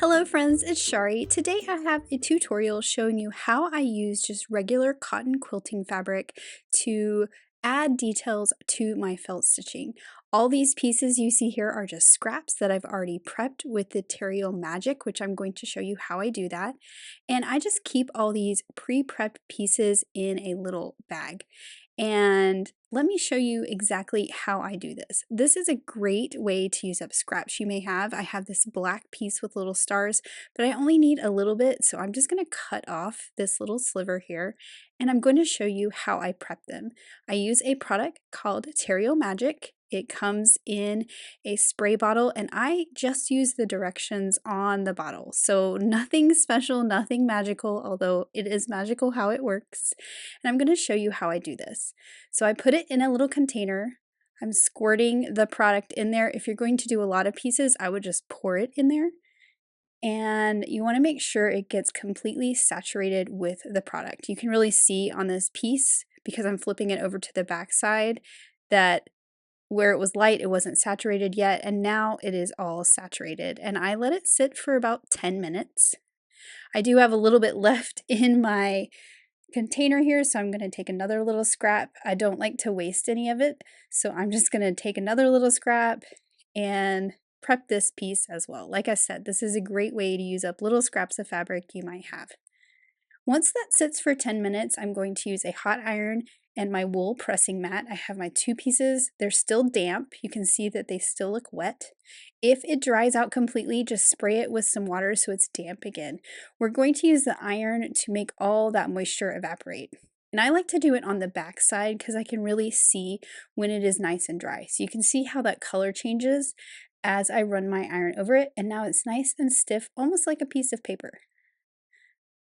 Hello friends, it's Shari. Today I have a tutorial showing you how I use just regular cotton quilting fabric to add details to my felt stitching. All these pieces you see here are just scraps that I've already prepped with the Terial Magic, which I'm going to show you how I do that. And I just keep all these pre-prepped pieces in a little bag. And let me show you exactly how I do this. This is a great way to use up scraps you may have. I have this black piece with little stars, but I only need a little bit, so I'm just going to cut off this little sliver here, and I'm going to show you how I prep them. I use a product called Terial Magic. It comes in a spray bottle, and I just use the directions on the bottle. So nothing special, nothing magical, although it is magical how it works. And I'm going to show you how I do this. So I put it in a little container. I'm squirting the product in there. If you're going to do a lot of pieces, I would just pour it in there. And you want to make sure it gets completely saturated with the product. You can really see on this piece, because I'm flipping it over to the back side, that where it was light, it wasn't saturated yet, and now it is all saturated. And I let it sit for about 10 minutes. I do have a little bit left in my container here, so I'm going to take another little scrap. I don't like to waste any of it, so I'm just going to take another little scrap and prep this piece as well. Like I said, this is a great way to use up little scraps of fabric you might have. Once that sits for 10 minutes, I'm going to use a hot iron and my wool pressing mat. I have my two pieces. They're still damp. You can see that they still look wet. If it dries out completely, just spray it with some water so it's damp again. We're going to use the iron to make all that moisture evaporate. And I like to do it on the back side because I can really see when it is nice and dry. So you can see how that color changes as I run my iron over it, and now it's nice and stiff, almost like a piece of paper.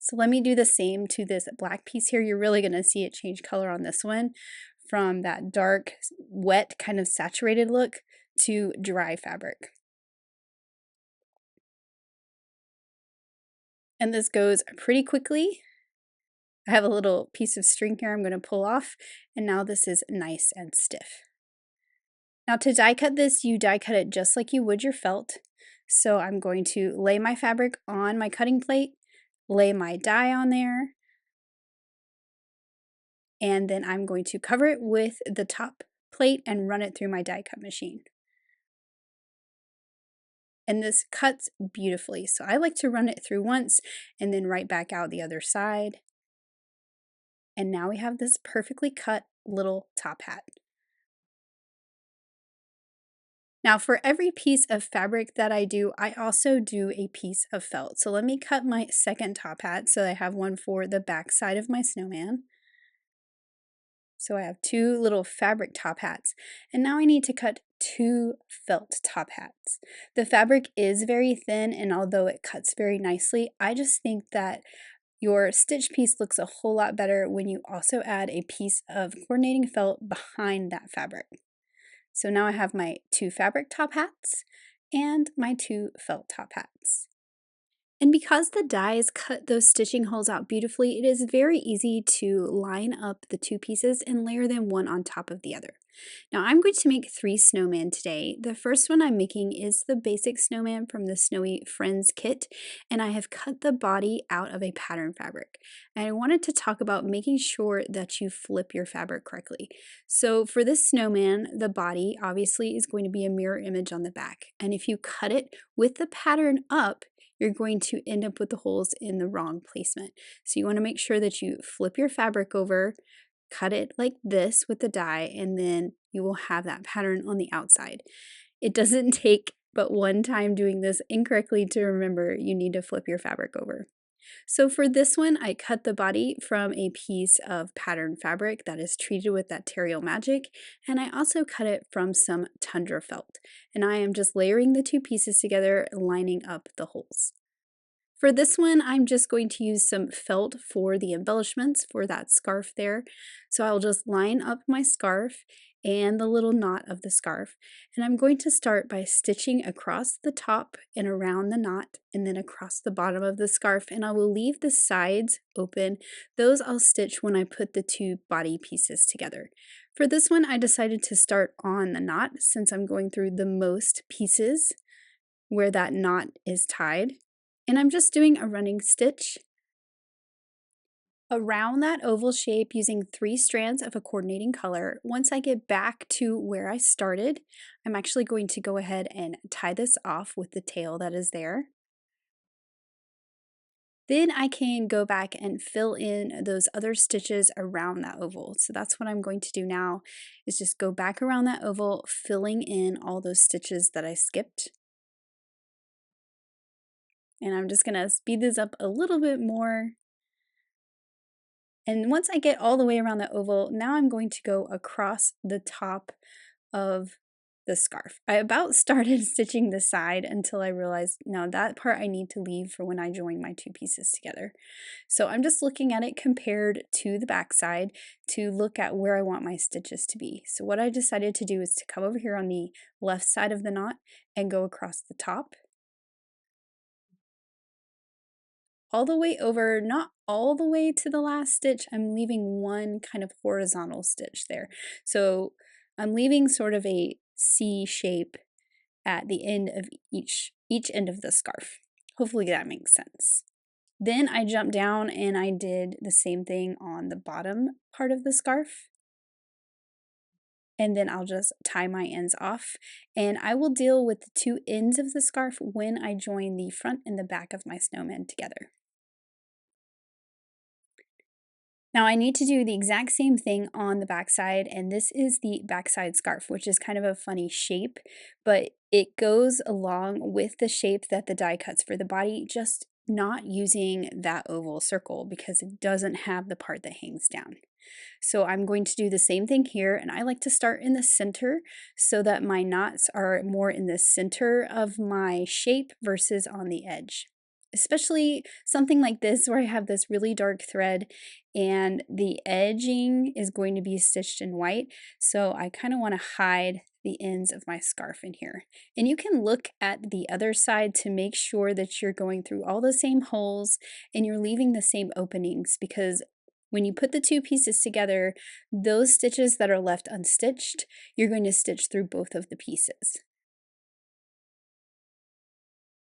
So let me do the same to this black piece here. You're really going to see it change color on this one from that dark, wet, kind of saturated look to dry fabric. And this goes pretty quickly. I have a little piece of string here I'm going to pull off, and now this is nice and stiff. Now to die cut this, you die cut it just like you would your felt. So I'm going to lay my fabric on my cutting plate, lay my die on there, and then I'm going to cover it with the top plate and run it through my die cut machine. And this cuts beautifully, so I like to run it through once and then right back out the other side. And now we have this perfectly cut little top hat. Now for every piece of fabric that I do, I also do a piece of felt. So let me cut my second top hat so I have one for the back side of my snowman. So I have two little fabric top hats, and now I need to cut two felt top hats. The fabric is very thin, and although it cuts very nicely, I just think that your stitch piece looks a whole lot better when you also add a piece of coordinating felt behind that fabric. So now I have my two fabric top hats and my two felt top hats. And because the dies cut those stitching holes out beautifully, it is very easy to line up the two pieces and layer them one on top of the other. Now I'm going to make 3 snowmen today. The first one I'm making is the basic snowman from the Snowy Friends kit, and I have cut the body out of a pattern fabric. And I wanted to talk about making sure that you flip your fabric correctly. So for this snowman, the body obviously is going to be a mirror image on the back. And if you cut it with the pattern up, you're going to end up with the holes in the wrong placement. So you want to make sure that you flip your fabric over, cut it like this with the die, and then you will have that pattern on the outside. It doesn't take but one time doing this incorrectly to remember you need to flip your fabric over. So for this one, I cut the body from a piece of pattern fabric that is treated with that Terial Magic, and I also cut it from some tundra felt. And I am just layering the two pieces together, lining up the holes. For this one, I'm just going to use some felt for the embellishments for that scarf there. So I'll just line up my scarf and the little knot of the scarf. And I'm going to start by stitching across the top and around the knot and then across the bottom of the scarf, and I will leave the sides open. Those I'll stitch when I put the two body pieces together. For this one, I decided to start on the knot since I'm going through the most pieces where that knot is tied. And I'm just doing a running stitch around that oval shape using 3 strands of a coordinating color. Once I get back to where I started, I'm actually going to go ahead and tie this off with the tail that is there. Then I can go back and fill in those other stitches around that oval. So that's what I'm going to do now, is just go back around that oval, filling in all those stitches that I skipped. And I'm just gonna speed this up a little bit more. And once I get all the way around the oval, now I'm going to go across the top of the scarf. I about started stitching the side until I realized, no, that part I need to leave for when I join my 2 pieces together. So I'm just looking at it compared to the back side to look at where I want my stitches to be. So what I decided to do is to come over here on the left side of the knot and go across the top, all the way over, not all the way to the last stitch. I'm leaving one kind of horizontal stitch there. So I'm leaving sort of a C shape at the end of each end of the scarf. Hopefully that makes sense. Then I jumped down and I did the same thing on the bottom part of the scarf. And then I'll just tie my ends off, and I will deal with the 2 ends of the scarf when I join the front and the back of my snowman together. Now I need to do the exact same thing on the back side, and this is the backside scarf, which is kind of a funny shape, but it goes along with the shape that the die cuts for the body, just not using that oval circle because it doesn't have the part that hangs down. So I'm going to do the same thing here, and I like to start in the center so that my knots are more in the center of my shape versus on the edge. Especially something like this where I have this really dark thread and the edging is going to be stitched in white, so I kind of want to hide the ends of my scarf in here. And you can look at the other side to make sure that you're going through all the same holes and you're leaving the same openings, because when you put the 2 pieces together, those stitches that are left unstitched, you're going to stitch through both of the pieces.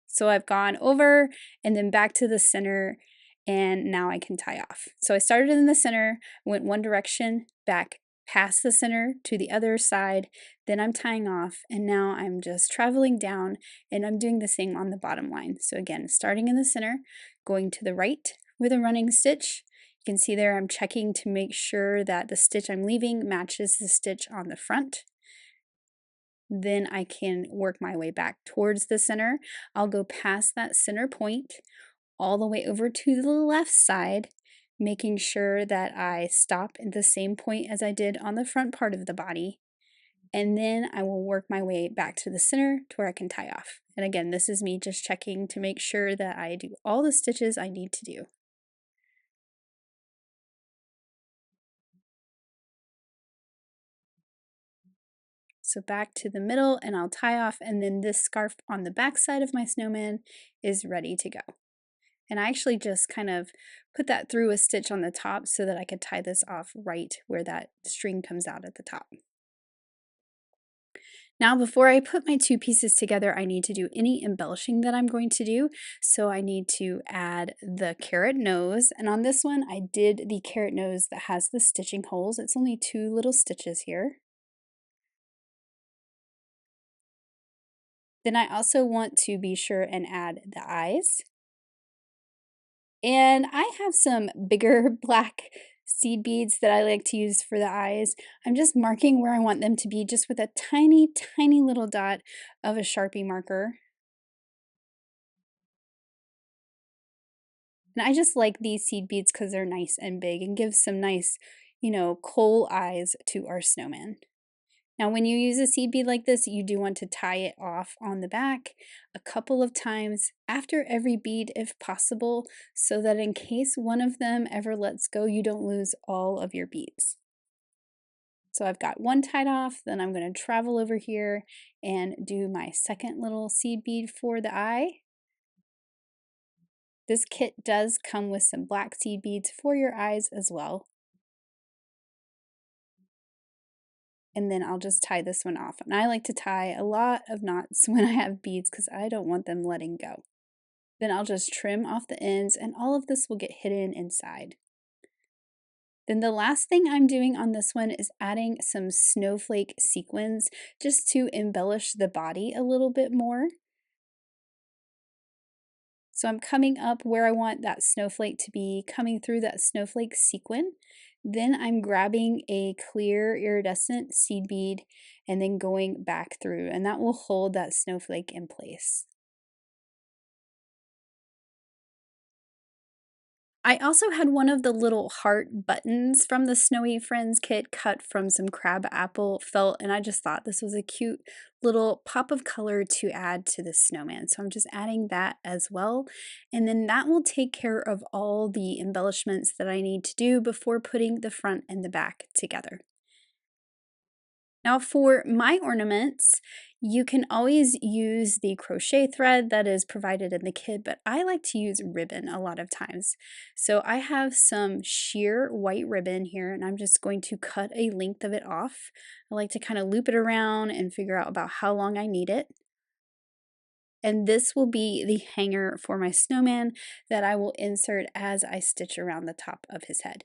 So I've gone over and then back to the center, and now I can tie off. So I started in the center, went one direction, back past the center to the other side, then I'm tying off, and now I'm just traveling down and I'm doing the same on the bottom line. So again, starting in the center, going to the right with a running stitch. You can see there I'm checking to make sure that the stitch I'm leaving matches the stitch on the front. Then I can work my way back towards the center. I'll go past that center point all the way over to the left side, making sure that I stop at the same point as I did on the front part of the body. And then I will work my way back to the center to where I can tie off. And again, this is me just checking to make sure that I do all the stitches I need to do. So back to the middle and I'll tie off, and then this scarf on the back side of my snowman is ready to go. And I actually just kind of put that through a stitch on the top so that I could tie this off right where that string comes out at the top. Now before I put my 2 pieces together, I need to do any embellishing that I'm going to do. So I need to add the carrot nose, and on this one I did the carrot nose that has the stitching holes. It's only 2 little stitches here. Then I also want to be sure and add the eyes. And I have some bigger black seed beads that I like to use for the eyes. I'm just marking where I want them to be just with a tiny, tiny little dot of a Sharpie marker. And I just like these seed beads because they're nice and big and give some nice, coal eyes to our snowman. Now, when you use a seed bead like this, you do want to tie it off on the back a couple of times after every bead if possible, so that in case one of them ever lets go, you don't lose all of your beads. So I've got one tied off, then I'm going to travel over here and do my second little seed bead for the eye. This kit does come with some black seed beads for your eyes as well. And then I'll just tie this one off. And I like to tie a lot of knots when I have beads because I don't want them letting go. Then I'll just trim off the ends and all of this will get hidden inside. Then the last thing I'm doing on this one is adding some snowflake sequins just to embellish the body a little bit more. So I'm coming up where I want that snowflake to be, coming through that snowflake sequin. Then I'm grabbing a clear iridescent seed bead and then going back through, and that will hold that snowflake in place. I also had one of the little heart buttons from the Snowy Friends kit cut from some crab apple felt, and I just thought this was a cute little pop of color to add to the snowman. So I'm just adding that as well. And then that will take care of all the embellishments that I need to do before putting the front and the back together. Now for my ornaments, you can always use the crochet thread that is provided in the kit, but I like to use ribbon a lot of times. So I have some sheer white ribbon here and I'm just going to cut a length of it off. I like to kind of loop it around and figure out about how long I need it. And this will be the hanger for my snowman that I will insert as I stitch around the top of his head.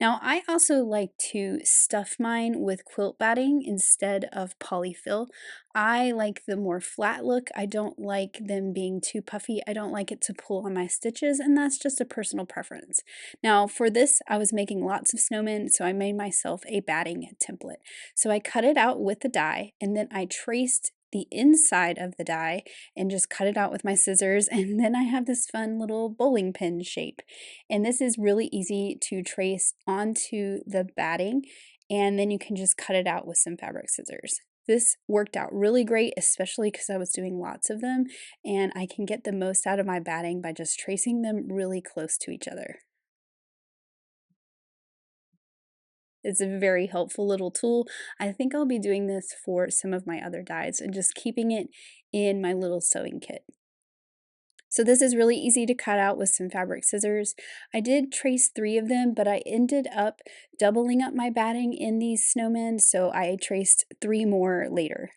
Now, I also like to stuff mine with quilt batting instead of polyfill. I like the more flat look. I don't like them being too puffy. I don't like it to pull on my stitches, and that's just a personal preference. Now, for this, I was making lots of snowmen, so I made myself a batting template. So I cut it out with the die, and then I traced the inside of the die and just cut it out with my scissors, and then I have this fun little bowling pin shape. And this is really easy to trace onto the batting, and then you can just cut it out with some fabric scissors. This worked out really great, especially because I was doing lots of them, and I can get the most out of my batting by just tracing them really close to each other. It's a very helpful little tool. I think I'll be doing this for some of my other dies and just keeping it in my little sewing kit. So this is really easy to cut out with some fabric scissors. I did trace 3 of them, but I ended up doubling up my batting in these snowmen, so I traced 3 more later.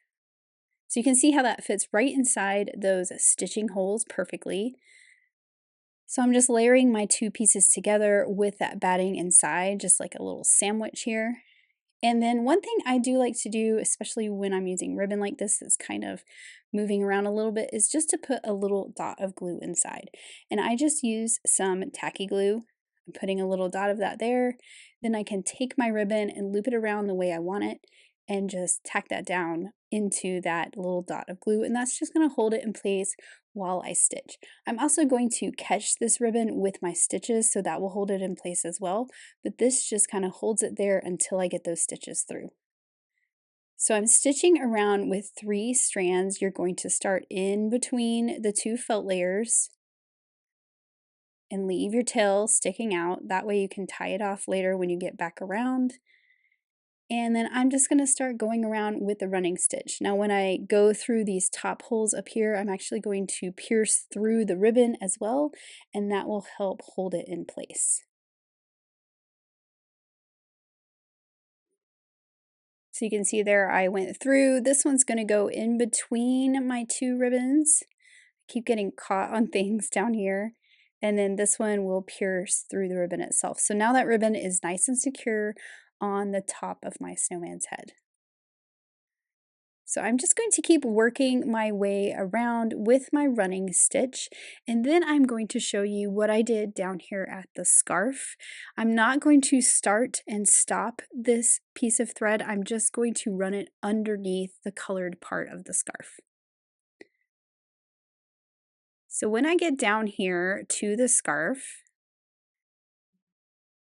So you can see how that fits right inside those stitching holes perfectly. So I'm just layering my 2 pieces together with that batting inside, just like a little sandwich here. And then one thing I do like to do, especially when I'm using ribbon like this that's kind of moving around a little bit, is just to put a little dot of glue inside. And I just use some tacky glue. I'm putting a little dot of that there. Then I can take my ribbon and loop it around the way I want it and just tack that down into that little dot of glue. And that's just going to hold it in place while I stitch. I'm also going to catch this ribbon with my stitches, so that will hold it in place as well, but this just kind of holds it there until I get those stitches through. So I'm stitching around with 3 strands. You're going to start in between the 2 felt layers and leave your tail sticking out. That way you can tie it off later when you get back around. And then I'm just going to start going around with the running stitch. Now when I go through these top holes up here, I'm actually going to pierce through the ribbon as well, and that will help hold it in place. So you can see there I went through. This one's going to go in between my 2 ribbons. Keep getting caught on things down here. And then this one will pierce through the ribbon itself. So now that ribbon is nice and secure on the top of my snowman's head. So I'm just going to keep working my way around with my running stitch, and then I'm going to show you what I did down here at the scarf. I'm not going to start and stop this piece of thread, I'm just going to run it underneath the colored part of the scarf. So when I get down here to the scarf,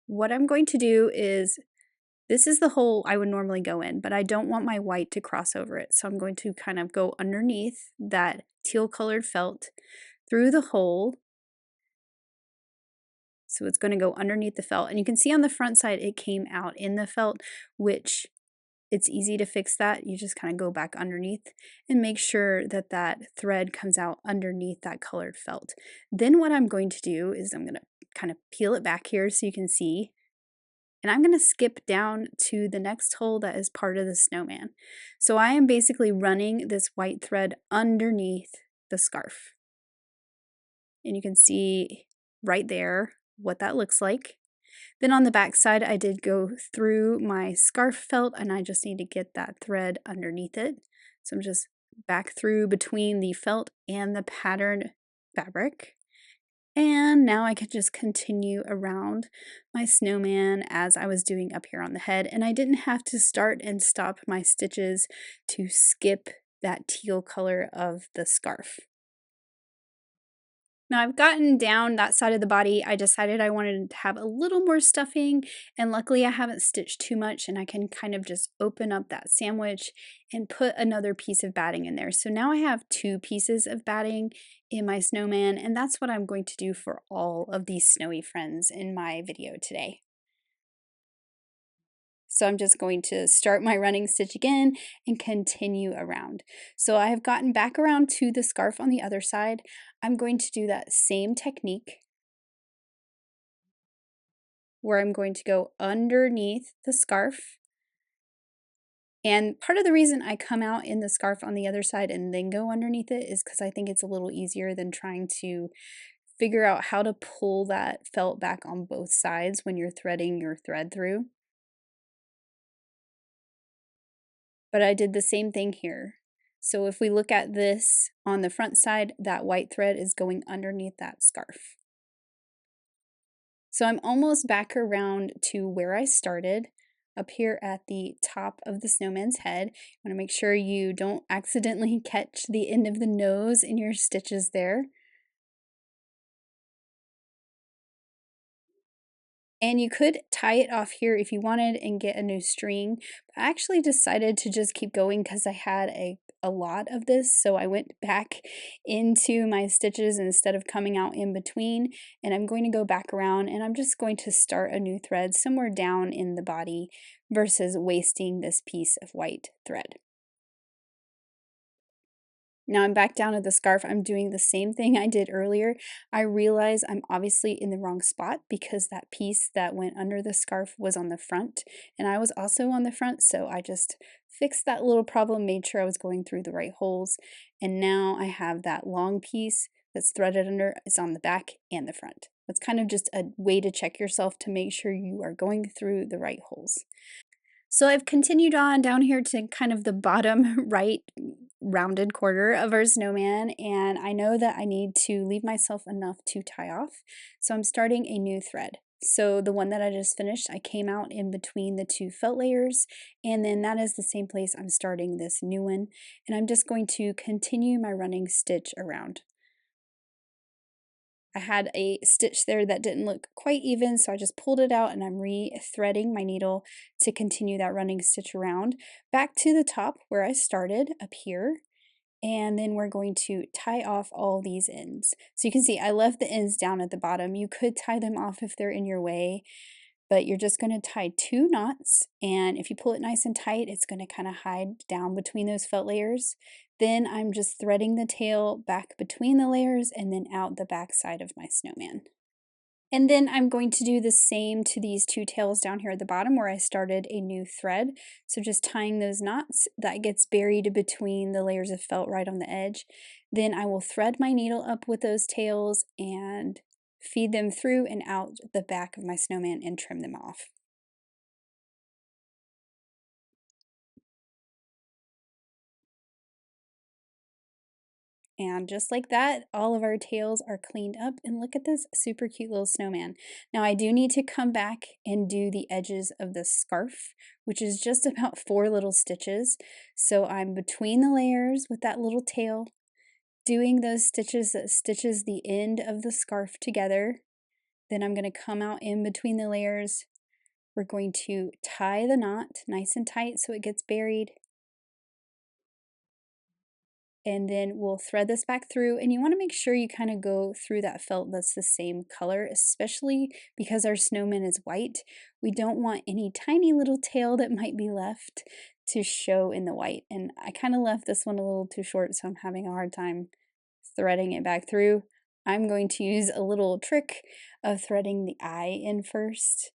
what I'm going to do is, this is the hole I would normally go in, but I don't want my white to cross over it. So I'm going to kind of go underneath that teal colored felt through the hole. So it's going to go underneath the felt. And you can see on the front side, it came out in the felt, which it's easy to fix that. You just kind of go back underneath and make sure that that thread comes out underneath that colored felt. Then what I'm going to do is I'm going to kind of peel it back here so you can see. And I'm going to skip down to the next hole that is part of the snowman. So I am basically running this white thread underneath the scarf. and you can see right there what that looks like. Then on the back side, I did go through my scarf felt, and I just need to get that thread underneath it. So I'm just back through between the felt and the patterned fabric. And now I can just continue around my snowman as I was doing up here on the head, and I didn't have to start and stop my stitches to skip that teal color of the scarf. Now I've gotten down that side of the body. I decided I wanted to have a little more stuffing, and luckily I haven't stitched too much, and I can kind of just open up that sandwich and put another piece of batting in there. So now I have 2 pieces of batting in my snowman, and that's what I'm going to do for all of these snowy friends in my video today. So I'm just going to start my running stitch again and continue around. So I have gotten back around to the scarf on the other side. I'm going to do that same technique where I'm going to go underneath the scarf. And part of the reason I come out in the scarf on the other side and then go underneath it is because I think it's a little easier than trying to figure out how to pull that felt back on both sides when you're threading your thread through. But I did the same thing here. So if we look at this on the front side, that white thread is going underneath that scarf. So I'm almost back around to where I started, up here at the top of the snowman's head. You want to make sure you don't accidentally catch the end of the nose in your stitches there. And you could tie it off here if you wanted and get a new string. But I actually decided to just keep going because I had a lot of this. So I went back into my stitches instead of coming out in between. And I'm going to go back around and I'm just going to start a new thread somewhere down in the body versus wasting this piece of white thread. Now I'm back down at the scarf. I'm doing the same thing I did earlier. I realize I'm obviously in the wrong spot because that piece that went under the scarf was on the front and I was also on the front, so I just fixed that little problem, made sure I was going through the right holes, and now I have that long piece that's threaded under is on the back and the front. It's kind of just a way to check yourself to make sure you are going through the right holes. So I've continued on down here to kind of the bottom right rounded corner of our snowman, and I know that I need to leave myself enough to tie off. So I'm starting a new thread. So the one that I just finished, I came out in between the 2 felt layers, and then that is the same place I'm starting this new one, and I'm just going to continue my running stitch around. I had a stitch there that didn't look quite even, so I just pulled it out and I'm re-threading my needle to continue that running stitch around. Back to the top where I started, up here, and then we're going to tie off all these ends. So you can see I left the ends down at the bottom. You could tie them off if they're in your way, but you're just going to tie 2 knots, and if you pull it nice and tight, it's going to kind of hide down between those felt layers. Then I'm just threading the tail back between the layers and then out the back side of my snowman. And then I'm going to do the same to these 2 tails down here at the bottom where I started a new thread. So just tying those knots, that gets buried between the layers of felt right on the edge. Then I will thread my needle up with those tails and feed them through and out the back of my snowman and trim them off. And just like that, all of our tails are cleaned up, and look at this super cute little snowman. Now I do need to come back and do the edges of the scarf, which is just about 4 little stitches. So I'm between the layers with that little tail, doing those stitches that stitches the end of the scarf together. Then I'm going to come out in between the layers. We're going to tie the knot nice and tight so it gets buried, and then we'll thread this back through, and you want to make sure you kind of go through that felt that's the same color, especially because our snowman is white. We don't want any tiny little tail that might be left to show in the white, and I kind of left this one a little too short, so I'm having a hard time threading it back through. I'm going to use a little trick of threading the eye in first,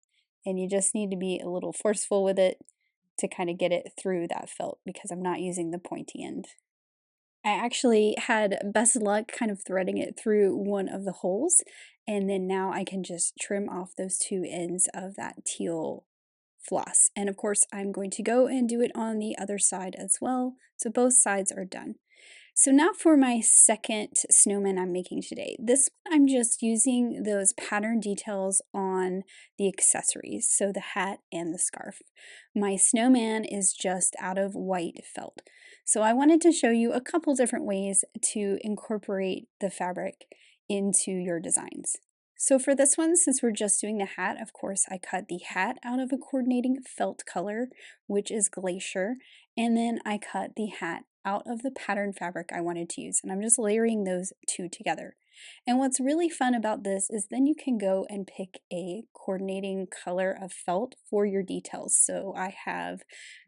and you just need to be a little forceful with it to kind of get it through that felt because I'm not using the pointy end. I actually had best luck kind of threading it through one of the holes, and then now I can just trim off those two ends of that teal floss. And of course, I'm going to go and do it on the other side as well, so both sides are done. So now for my second snowman I'm making today. This one I'm just using those pattern details on the accessories, so the hat and the scarf. My snowman is just out of white felt. So I wanted to show you a couple different ways to incorporate the fabric into your designs. So for this one, since we're just doing the hat, of course, I cut the hat out of a coordinating felt color, which is Glacier, and then I cut the hat out of the pattern fabric I wanted to use, and I'm just layering those two together. And what's really fun about this is then you can go and pick a coordinating color of felt for your details. So I have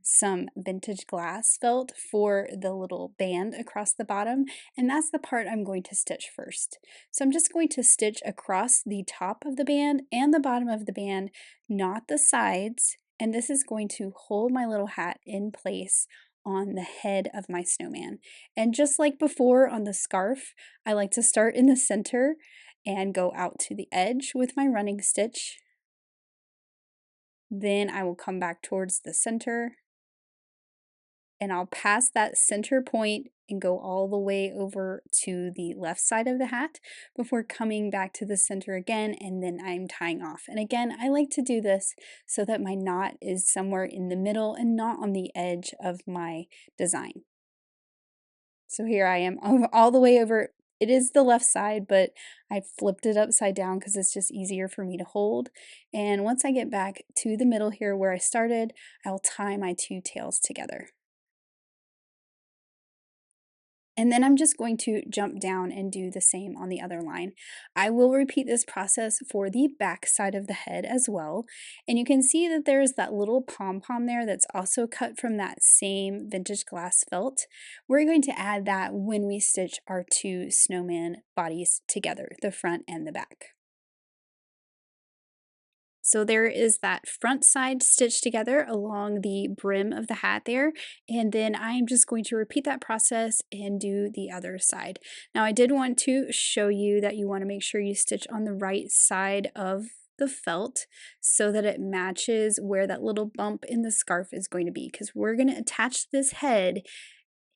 some vintage glass felt for the little band across the bottom, and that's the part I'm going to stitch first. So I'm just going to stitch across the top of the band and the bottom of the band, not the sides, and this is going to hold my little hat in place on the head of my snowman. And just like before on the scarf, I like to start in the center and go out to the edge with my running stitch. Then I will come back towards the center and I'll pass that center point and go all the way over to the left side of the hat before coming back to the center again, and then I'm tying off. And again, I like to do this so that my knot is somewhere in the middle and not on the edge of my design. So here I am all the way over. It is the left side, but I flipped it upside down because it's just easier for me to hold. And once I get back to the middle here where I started, I'll tie my two tails together. And then I'm just going to jump down and do the same on the other line. I will repeat this process for the back side of the head as well. And you can see that there's that little pom-pom there that's also cut from that same vintage glass felt. We're going to add that when we stitch our two snowman bodies together, the front and the back. So there is that front side stitched together along the brim of the hat there, and then I am just going to repeat that process and do the other side. Now I did want to show you that you want to make sure you stitch on the right side of the felt so that it matches where that little bump in the scarf is going to be, because we're going to attach this head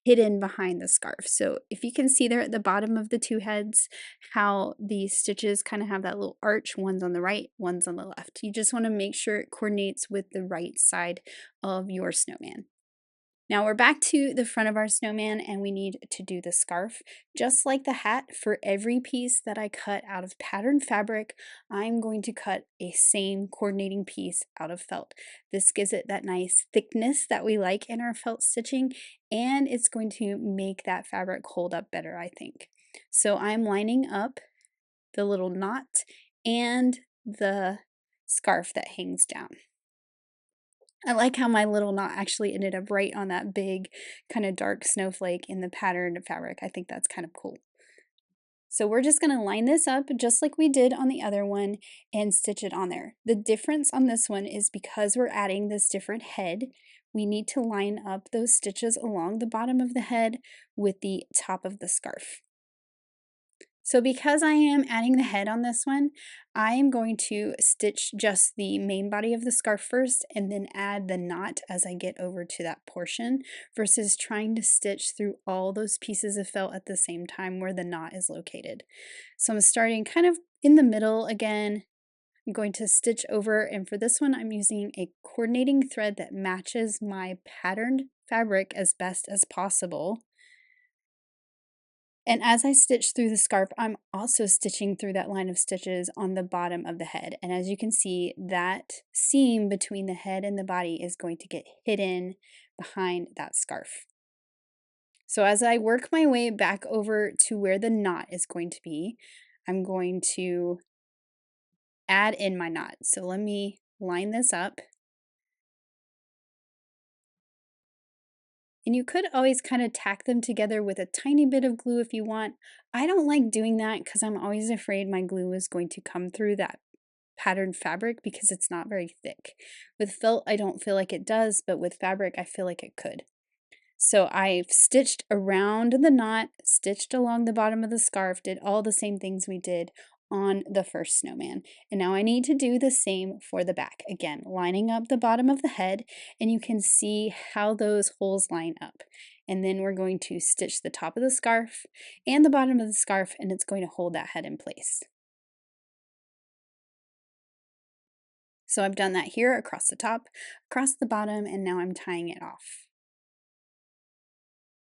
hidden behind the scarf. So if you can see there at the bottom of the two heads how the stitches kind of have that little arch, one's on the right, one's on the left. You just want to make sure it coordinates with the right side of your snowman. Now we're back to the front of our snowman and we need to do the scarf. Just like the hat, for every piece that I cut out of patterned fabric, I'm going to cut a same coordinating piece out of felt. This gives it that nice thickness that we like in our felt stitching, and it's going to make that fabric hold up better, I think. So I'm lining up the little knot and the scarf that hangs down. I like how my little knot actually ended up right on that big kind of dark snowflake in the patterned fabric. I think that's kind of cool. So we're just going to line this up just like we did on the other one and stitch it on there. The difference on this one is because we're adding this different head, we need to line up those stitches along the bottom of the head with the top of the scarf. So because I am adding the head on this one, I am going to stitch just the main body of the scarf first and then add the knot as I get over to that portion versus trying to stitch through all those pieces of felt at the same time where the knot is located. So I'm starting kind of in the middle again. I'm going to stitch over, and for this one I'm using a coordinating thread that matches my patterned fabric as best as possible. And as I stitch through the scarf, I'm also stitching through that line of stitches on the bottom of the head. And as you can see, that seam between the head and the body is going to get hidden behind that scarf. So as I work my way back over to where the knot is going to be, I'm going to add in my knot. So let me line this up. And you could always kind of tack them together with a tiny bit of glue if you want. I don't like doing that because I'm always afraid my glue is going to come through that patterned fabric because it's not very thick. With felt, I don't feel like it does, but with fabric, I feel like it could. So I've stitched around the knot, stitched along the bottom of the scarf, did all the same things we did on the first snowman. And now I need to do the same for the back. Again, lining up the bottom of the head, and you can see how those holes line up. And then we're going to stitch the top of the scarf and the bottom of the scarf, and it's going to hold that head in place. So I've done that here across the top, across the bottom, and now I'm tying it off.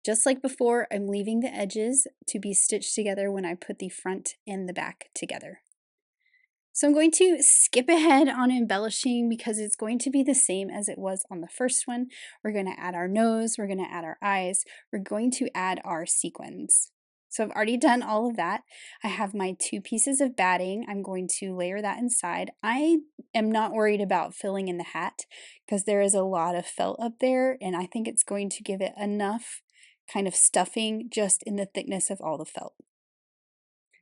Just like before, I'm leaving the edges to be stitched together when I put the front and the back together. So I'm going to skip ahead on embellishing because it's going to be the same as it was on the first one. We're going to add our nose, we're going to add our eyes, we're going to add our sequins. So I've already done all of that. I have my 2 pieces of batting. I'm going to layer that inside. I am not worried about filling in the hat because there is a lot of felt up there, and I think it's going to give it enough kind of stuffing just in the thickness of all the felt.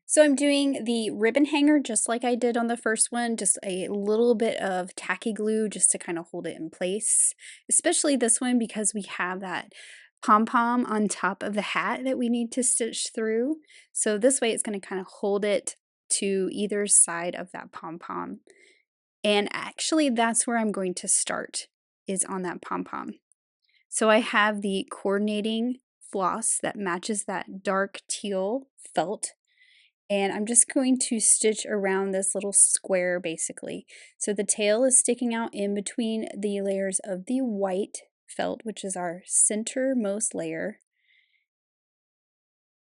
So I'm doing the ribbon hanger just like I did on the first one, just a little bit of tacky glue just to kind of hold it in place, especially this one because we have that pom-pom on top of the hat that we need to stitch through. So this way it's going to kind of hold it to either side of that pom-pom. And actually that's where I'm going to start, is on that pom-pom. So I have the coordinating floss that matches that dark teal felt, and I'm just going to stitch around this little square basically. So the tail is sticking out in between the layers of the white felt, which is our centermost layer.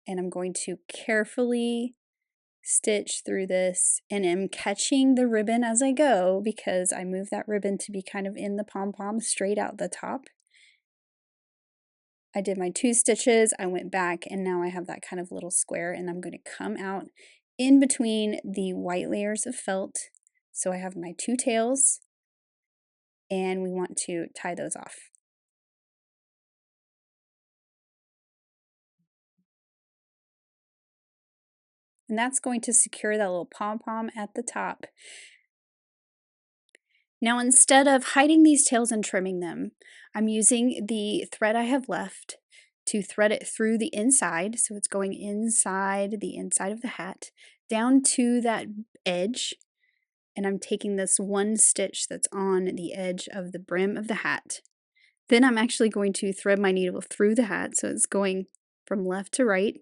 And I'm going to carefully stitch through this, and am catching the ribbon as I go because I move that ribbon to be kind of in the pom-pom straight out the top. I did my 2 stitches, I went back, and now I have that kind of little square, and I'm going to come out in between the white layers of felt. So I have my 2 tails, and we want to tie those off. And that's going to secure that little pom-pom at the top. Now instead of hiding these tails and trimming them, I'm using the thread I have left to thread it through the inside, so it's going inside the inside of the hat, down to that edge, and I'm taking this 1 stitch that's on the edge of the brim of the hat. Then I'm actually going to thread my needle through the hat, so it's going from left to right.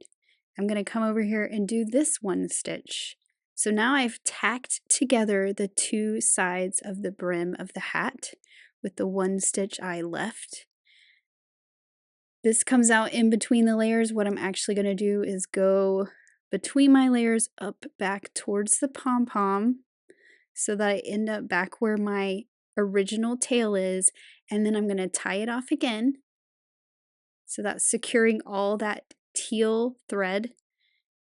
I'm going to come over here and do this 1 stitch. So now I've tacked together the 2 sides of the brim of the hat with the 1 stitch I left. This comes out in between the layers. What I'm actually going to do is go between my layers up back towards the pom-pom so that I end up back where my original tail is, and then I'm going to tie it off again. So that's securing all that teal thread.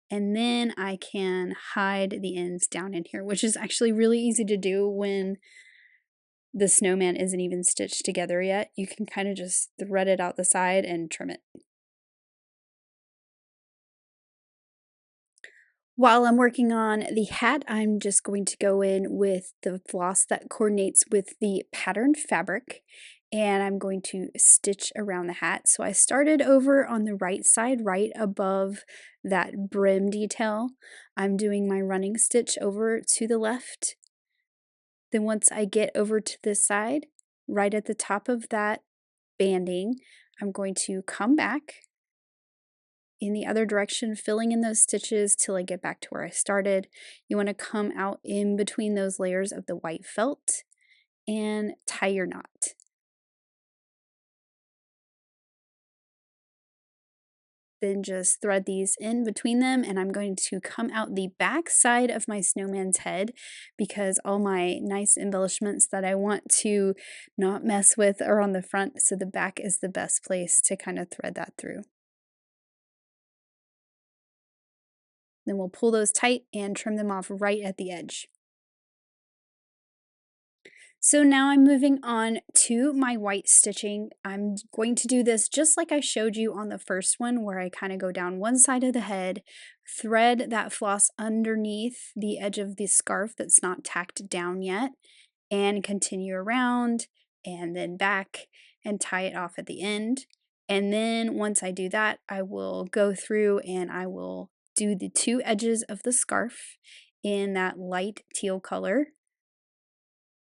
And then I can hide the ends down in here, which is actually really easy to do when the snowman isn't even stitched together yet. You can kind of just thread it out the side and trim it. While I'm working on the hat, I'm just going to go in with the floss that coordinates with the patterned fabric, and I'm going to stitch around the hat. So I started over on the right side, right above that brim detail. I'm doing my running stitch over to the left. Then once I get over to this side, right at the top of that banding, I'm going to come back in the other direction, filling in those stitches till I get back to where I started. You want to come out in between those layers of the white felt and tie your knot. Then just thread these in between them, and I'm going to come out the back side of my snowman's head because all my nice embellishments that I want to not mess with are on the front, so the back is the best place to kind of thread that through. Then we'll pull those tight and trim them off right at the edge. So now I'm moving on to my white stitching. I'm going to do this just like I showed you on the first one, where I kind of go down one side of the head, thread that floss underneath the edge of the scarf that's not tacked down yet, and continue around and then back and tie it off at the end. And then once I do that, I will go through and I will do the two edges of the scarf in that light teal color.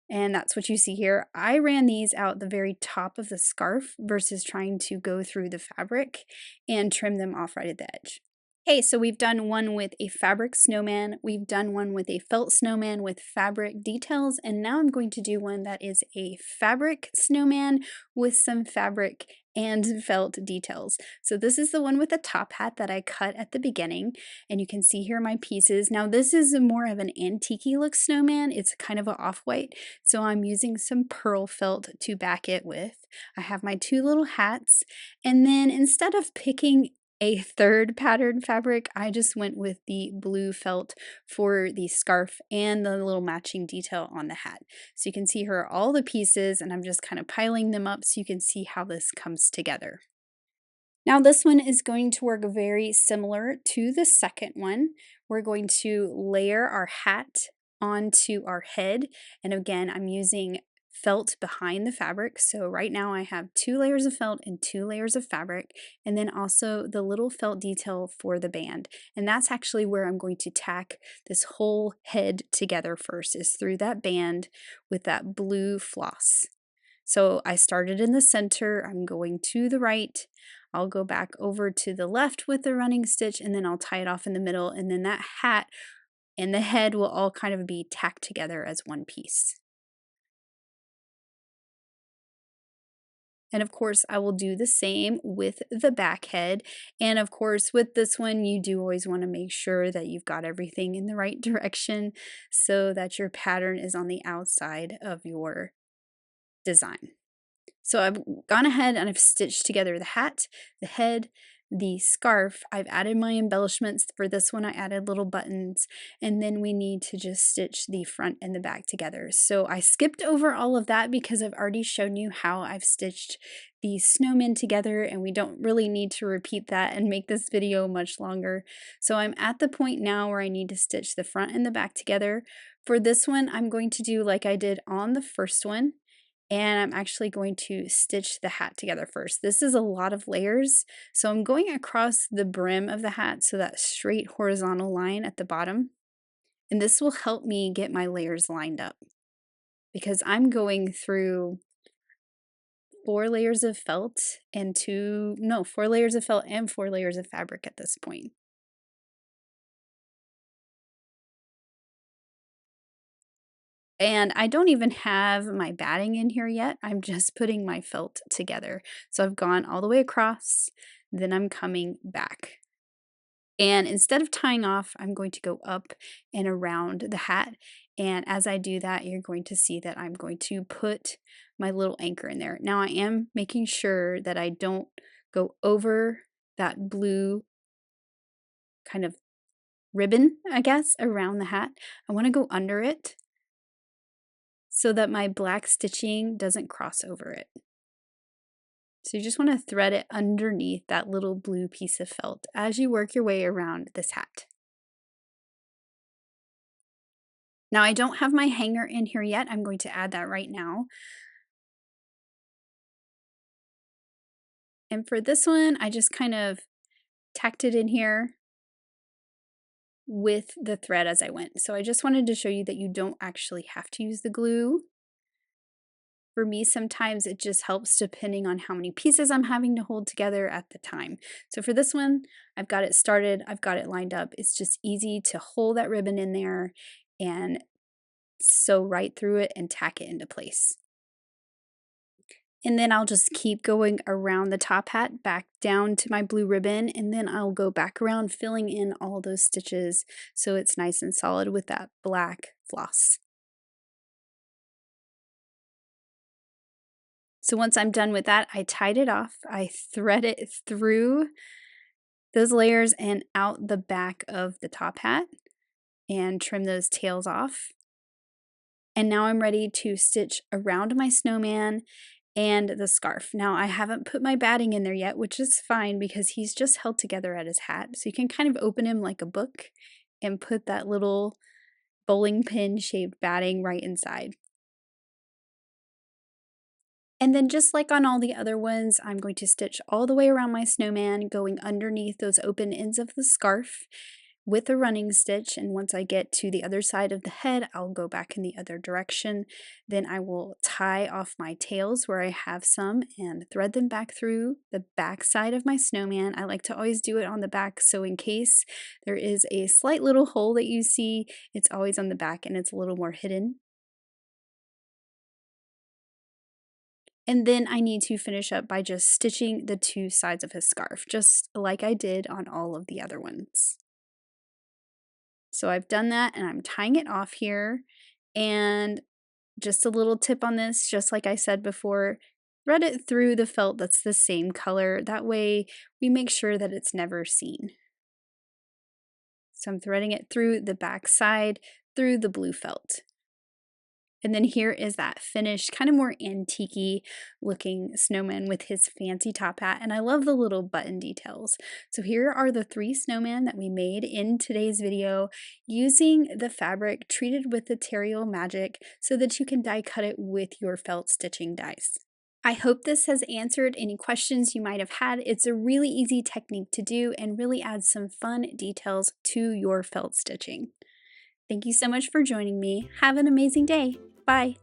And that's what you see here. I ran these out the very top of the scarf versus trying to go through the fabric and trim them off right at the edge. Okay, so we've done one with a fabric snowman, we've done one with a felt snowman with fabric details, and now I'm going to do one that is a fabric snowman with some fabric and felt details. So this is the one with the top hat that I cut at the beginning, and you can see here my pieces. Now this is more of an antique look snowman. It's kind of an off-white, so I'm using some pearl felt to back it with. I have my two little hats, and then instead of picking a third pattern fabric, I just went with the blue felt for the scarf and the little matching detail on the hat. So you can see here all the pieces, and I'm just kind of piling them up so you can see how this comes together. Now this one is going to work very similar to the second one. We're going to layer our hat onto our head, and again I'm using felt behind the fabric. So right now I have 2 layers of felt and 2 layers of fabric, and then also the little felt detail for the band. And that's actually where I'm going to tack this whole head together first, is through that band with that blue floss. So I started in the center, I'm going to the right, I'll go back over to the left with the running stitch, and then I'll tie it off in the middle, and then that hat and the head will all kind of be tacked together as one piece. And of course, I will do the same with the back head. And of course, with this one, you do always want to make sure that you've got everything in the right direction so that your pattern is on the outside of your design. So I've gone ahead and I've stitched together the hat, the head, the scarf. I've added my embellishments. For this one, I added little buttons, and then we need to just stitch the front and the back together. So I skipped over all of that because I've already shown you how I've stitched the snowmen together, and we don't really need to repeat that and make this video much longer. So I'm at the point now where I need to stitch the front and the back together. For this one, I'm going to do like I did on the first one, and I'm actually going to stitch the hat together first. This is a lot of layers, so I'm going across the brim of the hat, so that straight horizontal line at the bottom, and this will help me get my layers lined up because I'm going through 4 layers of felt and 4 layers of felt and 4 layers of fabric at this point. And I don't even have my batting in here yet. I'm just putting my felt together. So I've gone all the way across, then I'm coming back. And instead of tying off, I'm going to go up and around the hat. And as I do that, you're going to see that I'm going to put my little anchor in there. Now I am making sure that I don't go over that blue kind of ribbon, I guess, around the hat. I want to go under it so that my black stitching doesn't cross over it. So you just want to thread it underneath that little blue piece of felt as you work your way around this hat. Now I don't have my hanger in here yet. I'm going to add that right now. And for this one, I just kind of tacked it in here with the thread as I went. So I just wanted to show you that you don't actually have to use the glue. For me, sometimes it just helps depending on how many pieces I'm having to hold together at the time. So for this one, I've got it started, I've got it lined up. It's just easy to hold that ribbon in there and sew right through it and tack it into place. And then I'll just keep going around the top hat back down to my blue ribbon, and then I'll go back around filling in all those stitches so it's nice and solid with that black floss. So once I'm done with that, I tied it off, I thread it through those layers and out the back of the top hat and trim those tails off. And now I'm ready to stitch around my snowman and the scarf. Now I haven't put my batting in there yet, which is fine because he's just held together at his hat. So you can kind of open him like a book and put that little bowling pin shaped batting right inside. And then just like on all the other ones, I'm going to stitch all the way around my snowman, going underneath those open ends of the scarf with a running stitch. And once I get to the other side of the head, I'll go back in the other direction. Then I will tie off my tails where I have some and thread them back through the back side of my snowman. I like to always do it on the back, so in case there is a slight little hole that you see, it's always on the back and it's a little more hidden. And then I need to finish up by just stitching the two sides of his scarf, just like I did on all of the other ones. So I've done that and I'm tying it off here. And just a little tip on this, just like I said before, thread it through the felt that's the same color. That way we make sure that it's never seen. So I'm threading it through the back side, through the blue felt. And then here is that finished, kind of more antique-y looking snowman with his fancy top hat. And I love the little button details. So here are the 3 snowmen that we made in today's video using the fabric treated with the Terial Magic so that you can die cut it with your felt stitching dies. I hope this has answered any questions you might have had. It's a really easy technique to do and really adds some fun details to your felt stitching. Thank you so much for joining me. Have an amazing day. Bye.